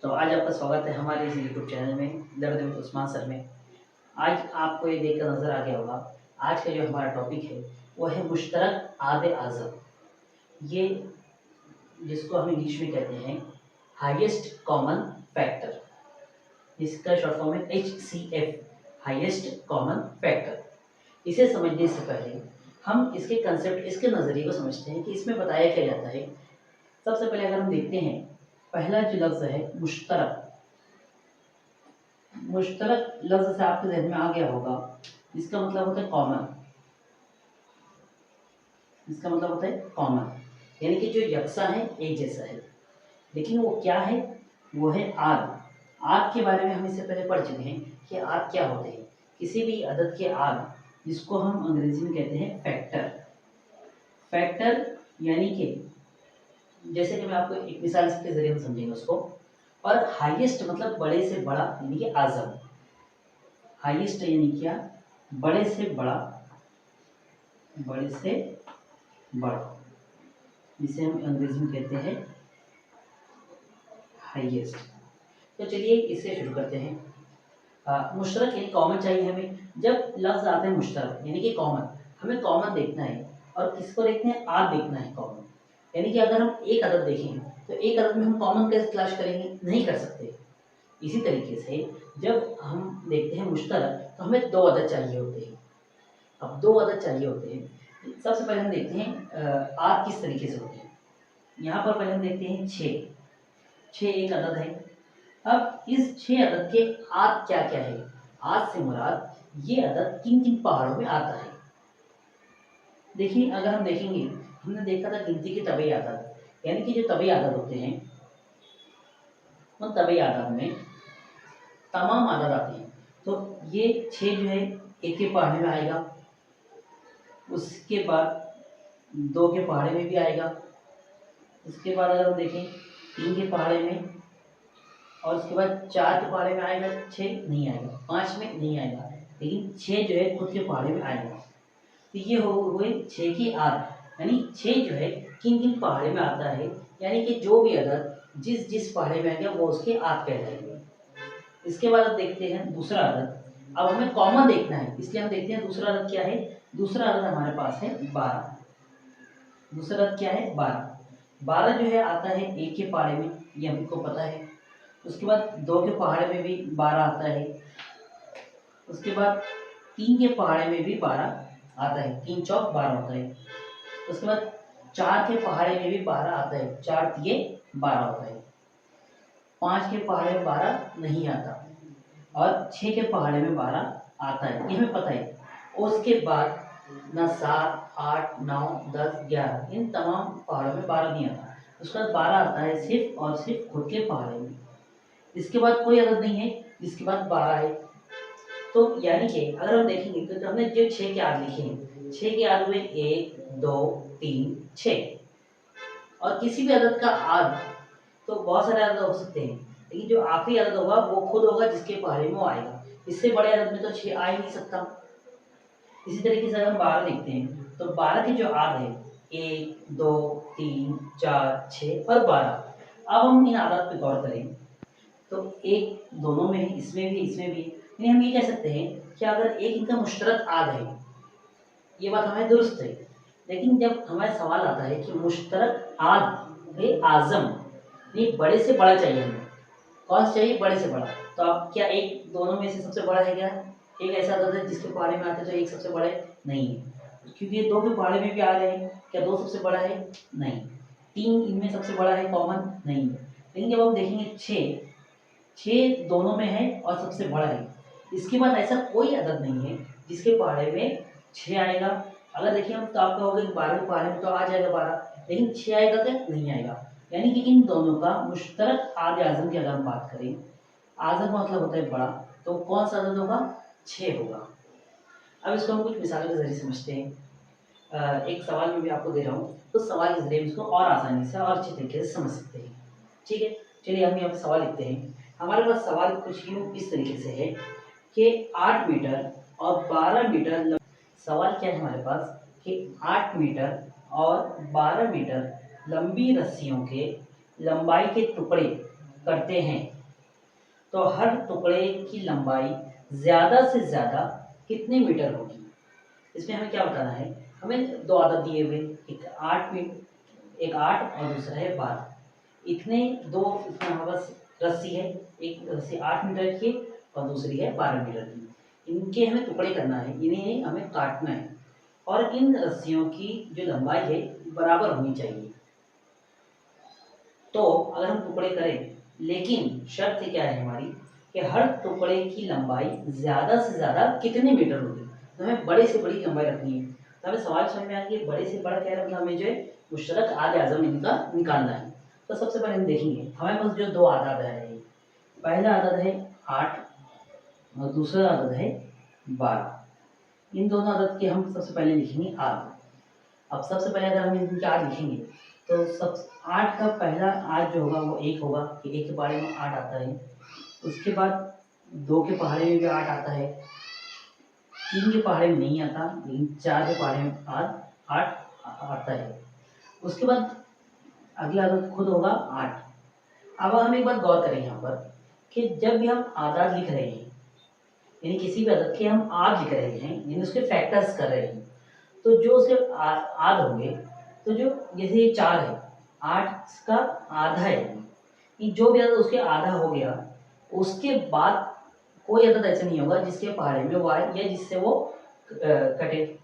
तो आज आपका स्वागत है हमारे इस यूट्यूब चैनल में दर्द विद उस्मान सर में। आज आपको ये देखकर नज़र आ गया होगा, आज का जो हमारा टॉपिक है वो है मुश्तरक आद आज़म। ये जिसको हम इंग्लिश में कहते हैं हाईएस्ट कॉमन फैक्टर, इसका शॉर्ट फॉर्म है HCF, हाईएस्ट कॉमन फैक्टर। इसे समझने से पहले हम इसके कंसेप्ट, इसके नज़रिए को समझते हैं कि इसमें बताया क्या जाता है। सबसे पहले अगर हम देखते हैं, पहला जो लफ्ज़ है मुश्तरक, मुश्तरक लफ्ज़ से आपके जहन में आ गया होगा, इसका मतलब होता है कॉमन। इसका मतलब होता है कॉमन, यानी कि जो यकसा है, एक जैसा है। लेकिन वो क्या है? वो है आद। आद के बारे में हम इससे पहले पढ़ चुके हैं कि आद क्या होते हैं। किसी भी अदद के आद, जिसको हम अंग्रेजी में कहते हैं फैक्टर। फैक्टर यानी कि जैसे कि मैं आपको एक मिसाल के जरिए हम समझेंगे उसको। और हाईएस्ट मतलब बड़े से बड़ा, यानी कि आजम। हाईएस्ट यानी क्या? बड़े से बड़ा, बड़े से बड़ा, जिसे हम अंग्रेजी में कहते हैं हाईएस्ट। तो चलिए इससे शुरू करते हैं। मुश्तरक यानी कॉमन चाहिए हमें। जब लफ्ज आता है मुश्तरक यानी कि कॉमन, हमें कॉमन देखना है। और किसको देखना है? आद देखना है कॉमन। यानी कि अगर हम एक अदद देखें तो एक अदद में हम कॉमन कैसे तलाश करेंगे? नहीं कर सकते। इसी तरीके से जब हम देखते हैं मुश्तरक, तो हमें दो अदद चाहिए होते हैं। अब दो अदद चाहिए होते हैं। सबसे पहले हम देखते हैं आद किस तरीके से होते हैं। यहाँ पर पहले हम देखते हैं 6। 6 एक अदद है। अब इस 6 अदद के आद क्या क्या है? आद से मुराद ये अदद किन किन पहाड़ों में आता है। देखिए, अगर हम देखेंगे, हमने देखा था गिनती के तबई आदत, यानी कि जो तबई आदत होते हैं, उन तबई आदत में तमाम आदत आते हैं। तो ये 6 जो है एक के पहाड़े में आएगा, उसके बाद 2 के पहाड़े में भी आएगा, उसके बाद अगर हम देखें 3 के पहाड़े में, और उसके बाद 4 के पहाड़े में आएगा, 6 नहीं आएगा, 5 में नहीं आएगा, लेकिन 6 जो है खुद के पहाड़े में आएगा। तो ये हुए 6 की आद, यानी 6 जो है किन किन पहाड़े में आता है, यानी कि जो भी अदद जिस जिस पहाड़े में आ गया वो उसके आद कहलाएंगे। इसके बाद अब देखते हैं दूसरा अदद। अब हमें कॉमन देखना है, इसलिए हम देखते हैं दूसरा अदद क्या है। दूसरा अदद हमारे पास है 12। दूसरा अदद क्या है? 12। 12 जो है आता है एक के पहाड़े में, ये हमको पता है। उसके बाद 2 के पहाड़े में भी 12 आता है। उसके बाद 3 के पहाड़े में भी 12 आता है, 3 चौक 12 होता है। उसके बाद 4 के पहाड़े में भी 12 आता है, 4 तिये 12 होता है। 5 के पहाड़े में 12 नहीं आता, और 6 के पहाड़े में 12 आता है, ये हमें पता है। उसके बाद न 7, 8, 9, 10, 11 इन तमाम पहाड़ों में 12 नहीं आता। उसके बाद 12 आता है सिर्फ और सिर्फ खुद के पहाड़े में। इसके बाद कोई अदद नहीं है जिसके बाद 12 है। तो यानी कि अगर हम देखेंगे तो हमने जो 6 के आद लिखे हैं, 6 के आद हुए 1, 2, 3, 6। और किसी भी अदद का आद तो बहुत सारे अदद हो सकते हैं, लेकिन जो आखिरी अदद होगा वो खुद होगा जिसके पहाड़े में वो आएगा। इससे बड़े अदद में तो 6 आ ही नहीं सकता। इसी तरीके से अगर हम 12 देखते हैं तो 12 के जो आद है 1, 2, 3, 4, 6 और 12। अब हम इन आदत पे गौर करें तो एक दोनों में है, इसमें भी, इसमें भी। यानी हम ये कह सकते हैं कि अगर एक इनका मुश्तरक आद है, ये बात हमें दुरुस्त है। लेकिन जब हमारा सवाल आता है कि मुश्तरक आद है आजम, ये बड़े से बड़ा चाहिए हमें। कौन सा चाहिए? बड़े से बड़ा। तो अब क्या एक दोनों में से सबसे बड़ा है क्या? एक ऐसा अदद है जिसके पहाड़े में आते हैं तो एक सबसे बड़ा है? नहीं है, क्योंकि ये 2 के पहाड़े में भी आ रहे हैं। क्या 2 सबसे बड़ा है? नहीं। 3 इनमें सबसे बड़ा है कॉमन? नहीं है। लेकिन जब हम देखेंगे 6 दोनों में है और सबसे बड़ा है। इसके बाद ऐसा कोई अदद नहीं है जिसके पहाड़े में 6 आएगा। अगर देखिए हम, तो आप कहोगे 12 के पहाड़े में तो आ जाएगा 12, लेकिन 6 आएगा क्या? नहीं आएगा। यानी कि इन दोनों का मुश्तरक आद आज़म की अगर हम बात करें, आज़म का मतलब होता है बड़ा, तो कौन सा अदद होगा? 6 होगा। अब इसको हम कुछ मिसालों के जरिए समझते हैं। एक सवाल में भी आपको दे रहा हूँ, तो सवाल के जरिए इसको और आसानी से और अच्छे तरीके से समझ सकते हैं। ठीक है, चलिए हम यहाँ पे सवाल लिखते हैं। हमारे पास सवाल कुछ यूँ इस तरीके से है कि 8 मीटर और 12 मीटर सवाल क्या है हमारे पास कि 8 मीटर और 12 मीटर लंबी रस्सियों के लंबाई के टुकड़े करते हैं तो हर टुकड़े की लंबाई ज़्यादा से ज़्यादा कितने मीटर होगी। इसमें हमें क्या बताना है, हमें दो आदत दिए हुए, एक 8 और दूसरा है 12। इतने दो इसमें हमारे पास रस्सी है, एक रस्सी 8 मीटर की और दूसरी है 12 मीटर की। इनके हमें टुकड़े करना है, इन्हें हमें काटना है और इन रस्सियों की जो लंबाई है बराबर होनी चाहिए। तो अगर हम टुकड़े करें, लेकिन शर्त क्या है हमारी कि हर टुकड़े की लंबाई ज़्यादा से ज़्यादा कितने मीटर होगी। तो हमें बड़े से बड़ी लंबाई रखनी है। तो हमें सवाल समझ में आ गया, बड़े से बड़ा क्या रखना, हमें जो है मुश्तरक आद आज़म इनका निकालना है। तो सबसे पहले हम देखेंगे हमारे पास जो दो आदाद है, पहला आदद है 8 और दूसरा आदद है 12। इन दोनों आदद के हम सबसे पहले लिखेंगे आद। अब सबसे पहले अगर हम इनके आद लिखेंगे तो सब 8 का पहला आद जो होगा वो 1 होगा कि 1 के पहाड़े में 8 आता है। उसके बाद 2 के पहाड़े में भी 8 आता है, 3 के पहाड़े में नहीं आता, लेकिन 4 के पहाड़े में 8 आता है। उसके बाद अगला आदद खुद होगा 8। अब हम एक बात गौर करें यहाँ पर कि जब भी हम आदाद लिख रहे हैं, यानी किसी भी आदद के हम आद लिख रहे हैं, यानी उसके फैक्टर्स कर रहे हैं, तो जो उसके आद होंगे, तो जो जैसे ये 4 है, 8 का आधा है, ये जो भी आदद उसके आधा हो गया, उसके बाद कोई आदद ऐसा नहीं होगा जिसके पहाड़े में वो आए या जिससे वो कटे।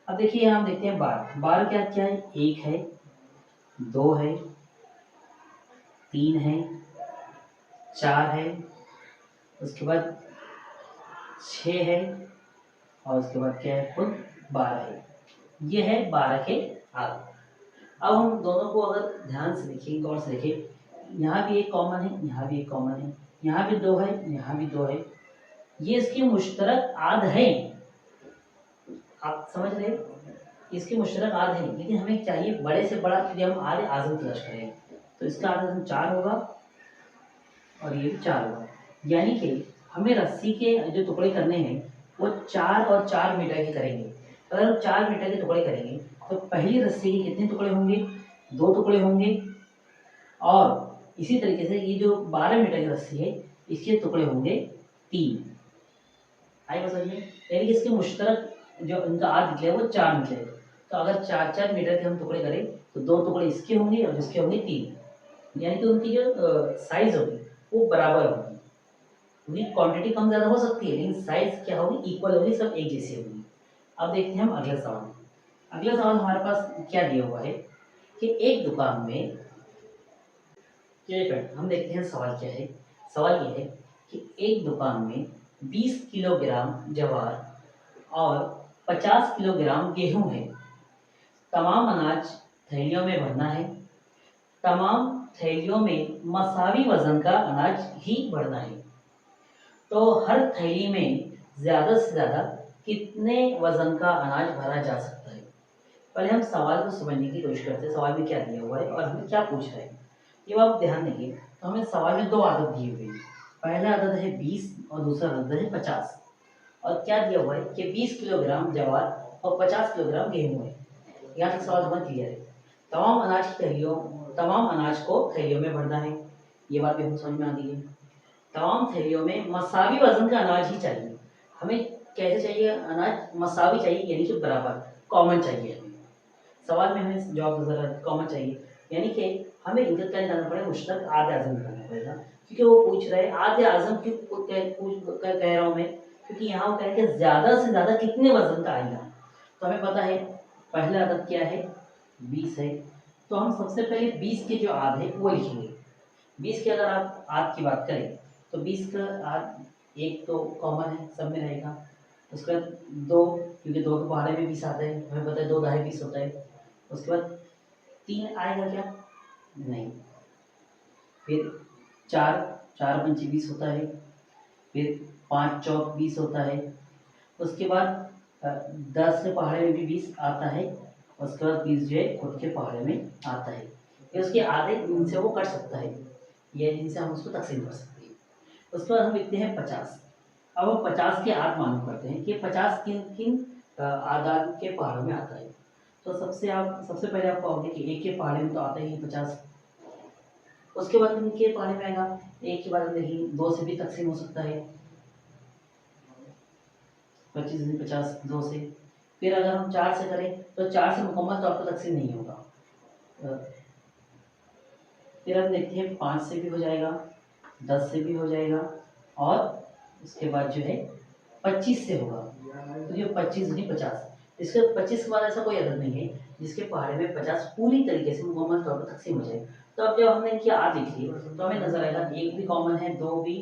अब देखिए यहाँ हम देखते हैं 12। 12 क्या क्या है, 1 है, 2 है, 3 है, 4 है, उसके बाद 6 है और उसके बाद क्या है, खुद 12 है। ये है 12 के आगे। अब हम दोनों को अगर ध्यान से देखें, गौर से देखें, यहाँ भी एक कॉमन है, यहाँ भी एक कॉमन है, यहाँ भी 2 है, यहाँ भी 2 है, ये इसके मुश्तरक आद हैं। आप समझ रहे हैं, इसके मुश्तरक आद हैं, लेकिन हमें चाहिए बड़े से बड़ा, यदि हम आद आज़म तलाश करें तो इसका आद 4 होगा और ये भी 4 होगा। यानी कि हमें रस्सी के जो टुकड़े करने हैं वो 4 और 4 मीटर के करेंगे। अगर हम 4 मीटर के टुकड़े करेंगे तो पहली रस्सी के कितने टुकड़े होंगे, 2 टुकड़े होंगे। और इसी तरीके से ये जो 12 मीटर की रस्सी है, इसके टुकड़े होंगे 3। आई बात समझ में, यानी कि इसके मुश्तरक जो इनका आद निकले वो 4 निकले। तो अगर 4-4 मीटर के हम टुकड़े करें तो 2 टुकड़े इसके होंगे और इसके होंगे 3, यानी कि उनकी जो साइज होगी वो बराबर होगी। उनकी क्वांटिटी कम ज़्यादा हो सकती है, लेकिन साइज क्या होगी, इक्वल होगी, सब एक जैसी होगी। अब देखते हैं हम अगला सवाल। अगला सवाल हमारे पास क्या दिया हुआ है कि एक दुकान में, चलिए फ्रेंड हम देखते हैं सवाल क्या है। सवाल ये है कि एक दुकान में 20 किलोग्राम ज्वार और 50 किलोग्राम गेहूं है। तमाम अनाज थैलियों में भरना है। तमाम थैलियों में मसावी वजन का अनाज ही भरना है। तो हर थैली में ज़्यादा से ज़्यादा कितने वजन का अनाज भरा जा सकता है। पहले हम सवाल को समझने की कोशिश करते हैं, सवाल में क्या दिया हुआ है और हमें क्या पूछ रहा है। ये आप ध्यान देंगे तो हमें सवाल में 2 आदत दी हुई है। पहला आदत है 20 और दूसरा आदत है 50। और क्या दिया हुआ है कि 20 किलोग्राम ज्वार और 50 किलोग्राम गेहूँ है। यहाँ तक सवाल हमें क्लियर है। तमाम अनाज की थैलियों, तमाम अनाज को थैलियों में भरना है, ये बात भी हम समझ में आ गई है। तमाम थैलियों में मसावी वजन का अनाज ही चाहिए। हमें कैसे चाहिए अनाज, मसावी चाहिए, यानी कि बराबर, कॉमन चाहिए हमें। सवाल में हमें जवाब ज़रा कॉमन चाहिए, यानी कि हमें इनका क्या निकालना पड़ेगा, मुश्तरक आद आज़म निकालना पड़ेगा। क्योंकि वो पूछ रहे हैं आद आज़म क्यों कह रहा हूँ मैं, क्योंकि यहाँ वो कह रहे हैं ज़्यादा से ज़्यादा कितने वजन का आएगा। तो हमें पता है पहला आदद क्या है, 20 है। तो हम सबसे पहले 20 के जो आद है वो लिखेंगे। 20 के अगर आप आद की बात करें तो 20 का आद, एक तो कॉमन है, सब में रहेगा। उसके बाद 2, क्योंकि 2 के पहाड़े में 20 आता है, हमें पता है 2 दहाई 20 होता है। उसके बाद 3 आएगा क्या, नहीं। फिर 4, 4 पंचे 20 होता है। फिर 5 चौक 20 होता है। उसके बाद 10 के पहाड़े में भी 20 आता है। उसके बाद 20 जो है खुद के पहाड़े में आता है। फिर उसके आधे इनसे वो कट सकता है, या इनसे हम उसको तकसीम कर सकते हैं। उसके बाद हम लिखते हैं 50। अब हम 50 के आद मालूम करते हैं कि 50 किन किन आदाद के पहाड़ों में आता है। तो सबसे पहले आप पाओगे कि एक के पहाड़े में तो आता ही 50। उसके बाद इनके पढ़ने में आएगा, एक के बाद देखिए 2 से भी तकसीम हो सकता है, 25 दूनी 50 2 से। फिर अगर हम 4 से करें तो 4 से मुकम्मल तौर पर तकसीम नहीं होगा। फिर हम देखते हैं 5 से भी हो जाएगा, 10 से भी हो जाएगा, और उसके बाद जो है 25 से होगा। तो ये 25 दूनी 50, इसके 25 के बाद ऐसा कोई अदद नहीं है जिसके पहाड़े में 50 पूरी तरीके से मुकम्मल तौर पर तकसीम हो जाए। तो अब जब हमने इनकी आद लिख ली तो हमें नजर आएगा 1 भी कॉमन है, 2 भी,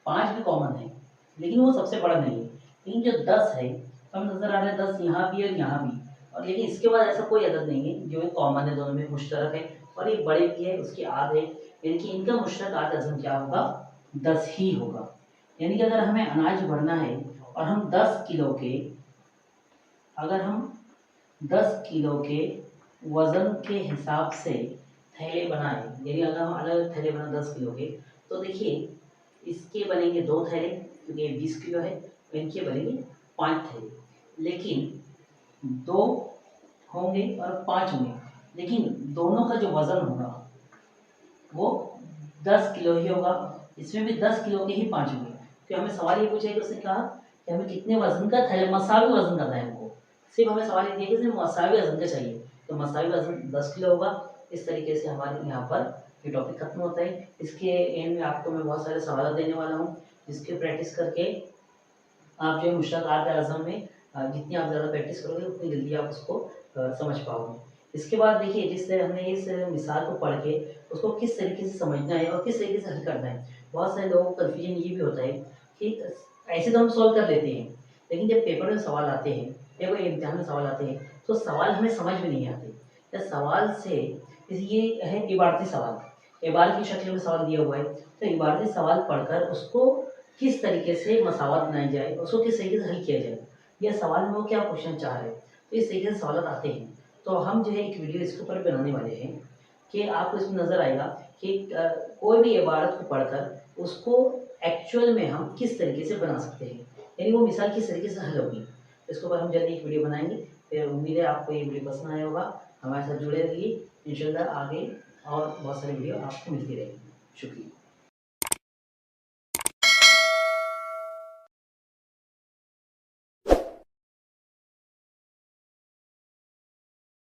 5 भी कॉमन है, लेकिन वो सबसे बड़ा नहीं है। लेकिन जो 10 है तो हमें नजर आ रहा है 10 यहाँ भी और यहाँ भी, और लेकिन इसके बाद ऐसा कोई अदद नहीं है जो कॉमन है, दोनों में मुश्तरक है, और ये बड़े भी है, उसकी आद है, यानी कि इनका मुश्तरक आद अज़म क्या होगा, 10 ही होगा। यानी कि अगर हमें अनाज भरना है और हम 10 किलो के, अगर हम 10 किलो के वज़न के हिसाब से थैले बनाए, यानी अगर हम अलग अलग थैले बनाए 10 किलो के, तो देखिए इसके बनेंगे 2 थैले क्योंकि ये 20 किलो है, तो इनके बनेंगे 5 थैले, लेकिन 2 होंगे और 5 होंगे, लेकिन दोनों का जो वज़न होगा वो 10 किलो ही होगा। इसमें भी 10 किलो के ही 5 होंगे। तो हमें सवाल ये पूछा है कि उसने कहा कि हमें कितने वज़न का थैला, मसावी वज़न करना है हमको, सिर्फ हमें सवाल ये दिया कि सिर्फ मसावी वज़न का चाहिए, तो मसावी वज़न 10 किलो होगा। इस तरीके से हमारे यहाँ पर ये टॉपिक खत्म होता है। इसके एंड में आपको मैं बहुत सारे सवाल देने वाला हूँ, जिसकी प्रैक्टिस करके आप जो है मुश्तरक आज़म में जितनी आप ज़्यादा प्रैक्टिस करोगे उतनी जल्दी आप उसको समझ पाओगे। इसके बाद देखिए जिससे हमने इस मिसाल को पढ़ के उसको किस तरीके से समझना है और किस तरीके से हल करना है। बहुत सारे लोगों को कन्फ्यूजन ये भी होता है कि ऐसे तो हम सॉल्व कर लेते हैं, लेकिन जब पेपर में सवाल आते हैं या कोई इम्तिहान में सवाल आते हैं तो सवाल हमें समझ में नहीं आते। या सवाल से ये है इबारती सवाल, इबारत की शक्ल में सवाल दिया हुआ है, तो इबारती सवाल पढ़कर उसको किस तरीके से मसावत बनाई जाए, उसको किस तरीके से हल किया जाए, या सवाल में वो क्या क्वेश्चन चाह रहे हैं, तो इस तरीके से सवाल आते हैं। तो हम जो है एक वीडियो इसके ऊपर बनाने वाले हैं कि आपको इसमें नज़र आएगा कि कोई भी इबारत को पढ़कर उसको एक्चुअल में हम किस तरीके से बना सकते हैं, यानी वो मिसाल किस तरीके से हल होगी। इसके ऊपर हम जल्दी एक वीडियो बनाएंगे। फिर उम्मीद है आपको ये वीडियो पसंद आया होगा, हमारे साथ जुड़े रहिए, इंशाल्लाह आगे और बहुत सारी वीडियो आपको मिलती रहेगी। शुक्रिया।